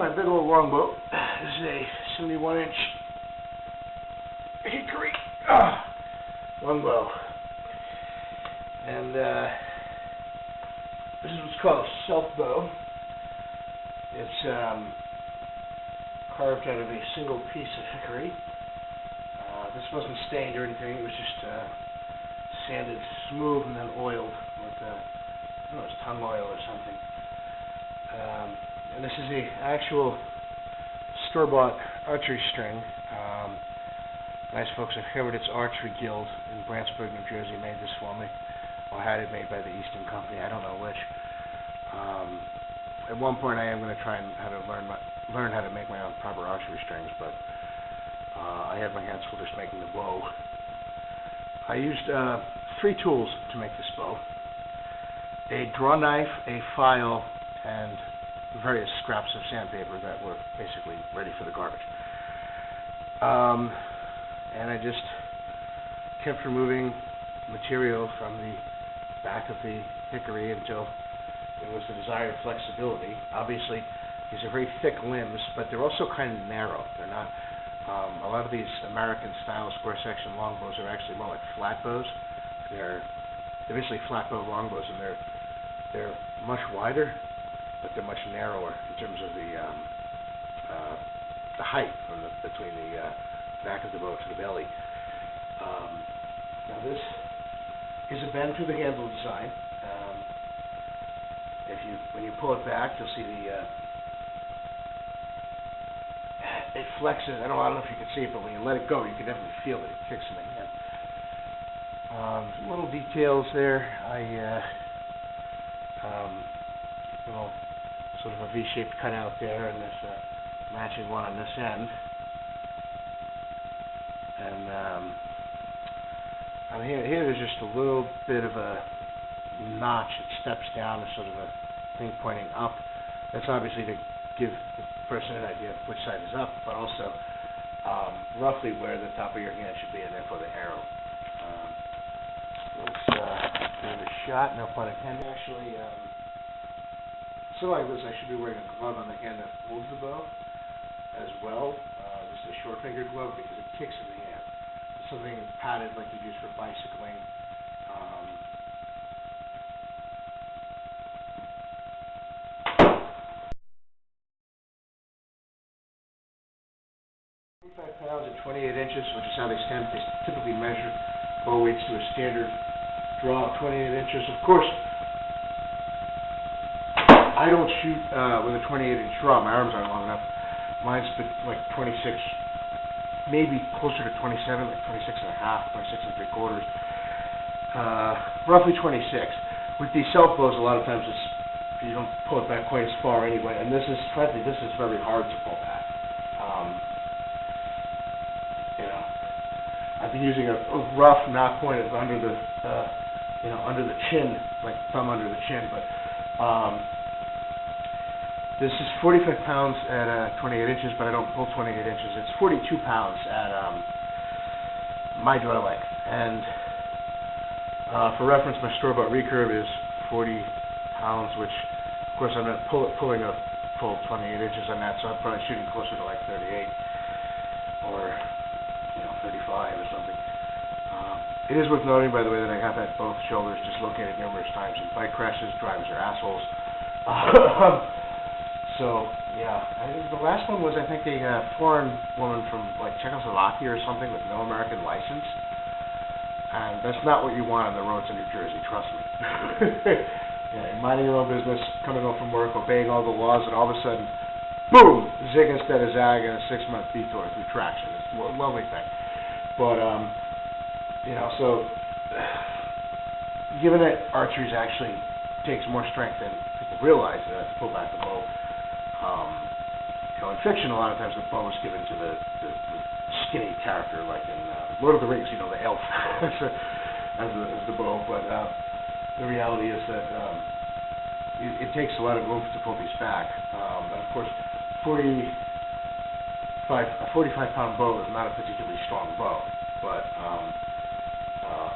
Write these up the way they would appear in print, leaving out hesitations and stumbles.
my big old longbow. This is a 71-inch hickory longbow, and this is what's called a selfbow. It's carved out of a single piece of hickory. This wasn't stained or anything. It was just sanded smooth and then oiled with I don't know, it was tung oil or something. And this is the actual store-bought archery string. Nice folks at Heritage Archery Guild in Branchburg, New Jersey made this for me, or had it made by the Eastern Company. I don't know which. At one point, I am going to try and learn how to make my own proper archery strings, but I had my hands full just making the bow. I used 3 tools to make this bow: a draw knife, a file, and various scraps of sandpaper that were basically ready for the garbage. And I just kept removing material from the back of the hickory until there was the desired flexibility. Obviously, these are very thick limbs, but they're also kind of narrow. They're not. A lot of these American-style square-section longbows are actually more like flat bows. They're basically flat bow longbows, and they're much wider, but they're much narrower in terms of the height from between the back of the bow to the belly. Now this is a bend through the handle design. When you pull it back, you'll see it flexes. I don't know if you can see it, but when you let it go, you can definitely feel it. It kicks in the hand. Some little details there. Little sort of a V-shaped cutout there, and this matching one on this end. And here there's just a little bit of a notch. It steps down to sort of a thing pointing up. That's obviously to give the person an idea of which side is up, but also roughly where the top of your hand should be, and therefore the arrow. Let's give it a shot. No pun intended. Actually, so like this, I should be wearing a glove on the hand that holds the bow as well. This is a short-fingered glove because it kicks in the hand. It's something padded like you use for bicycling. 25 pounds at 28 inches, which is how they stand. They typically measure bow weights to a standard draw of 28 inches. Of course, I don't shoot with a 28-inch draw. My arms aren't long enough. Mine's like 26, maybe closer to 27, like 26 and a half, 26 and 3/4. Roughly 26. With these self bows, a lot of times you don't pull it back quite as far anyway. And this is, frankly, this is very hard to pull back. I've been using a rough knot point of under the, under the chin, like thumb under the chin, but this is 45 pounds at 28 inches, but I don't pull 28 inches. It's 42 pounds at my draw length. And for reference, my store-bought recurve is 40 pounds, which, of course, I'm not pulling a full 28 inches on that, so I'm probably shooting closer to like 38 or 35 or something. It is worth noting, by the way, that I have had both shoulders dislocated numerous times in bike crashes. Drivers are assholes. So, yeah. I think the last one was, I think, a foreign woman from, like, Czechoslovakia or something with no American license. And that's not what you want on the roads in New Jersey, trust me. You're minding your own business, coming home from work, obeying all the laws, and all of a sudden, boom! Zig instead of zag and a 6-month detour through traction. It's a lovely thing. But, so, given that archery actually takes more strength than people realize to pull back the bow, in fiction, a lot of times the bow is given to the skinny character, like in Lord of the Rings, the elf as the bow. But the reality is that it takes a lot of oomph to pull these back. And of course, a 45-pound bow is not a particularly strong bow, but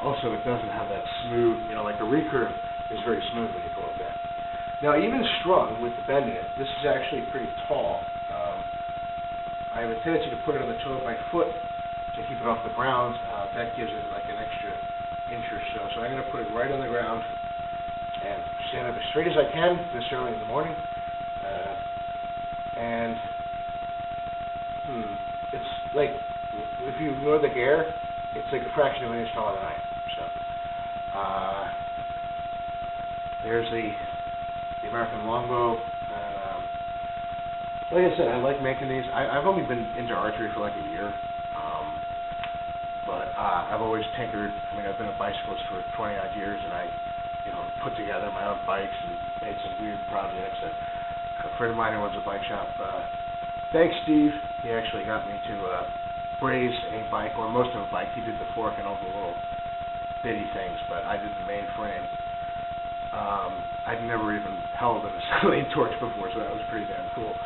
also it doesn't have that smooth, like the recurve is very smooth when you pull it back. Now, even strung with the bend in it, this is actually pretty tall. I have a tendency to put it on the toe of my foot to keep it off the ground. That gives it like an extra inch or so. So I'm going to put it right on the ground and stand up as straight as I can this early in the morning. It's like, if you ignore the hair, it's like a fraction of an inch taller than I am. So there's the American longbow. Like I said, I like making these. I've only been into archery for like a year, but I've always tinkered. I mean, I've been a bicyclist for 20 odd years, and I, put together my own bikes and made some weird projects. A friend of mine who owns a bike shop. Thanks, Steve. He actually got me to braze a bike, or most of a bike. He did the fork and all the little bitty things, but I did the main frame. I'd never even held an acetylene torch before, so that was pretty damn cool.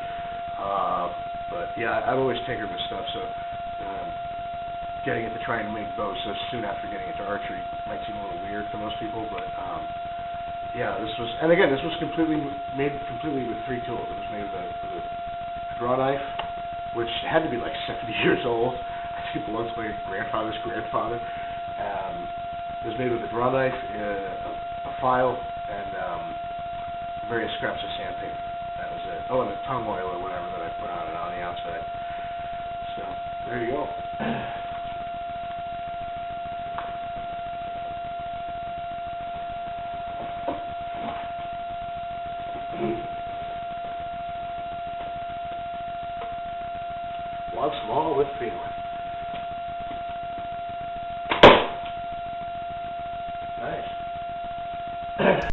But yeah, I've always tinkered with stuff, so getting into trying to make bows so soon after getting into archery might seem a little weird to most people, but yeah, this was, and again, this was made completely with 3 tools. It was made with a draw knife, which had to be like 70 years old. I think it belongs to my grandfather's grandfather. It was made with a draw knife, a file, and various scraps of sandpaper. That was it. Oh, and the tongue oil or whatever that I put on it on the outside. So, there you go. One small with feeling. Nice.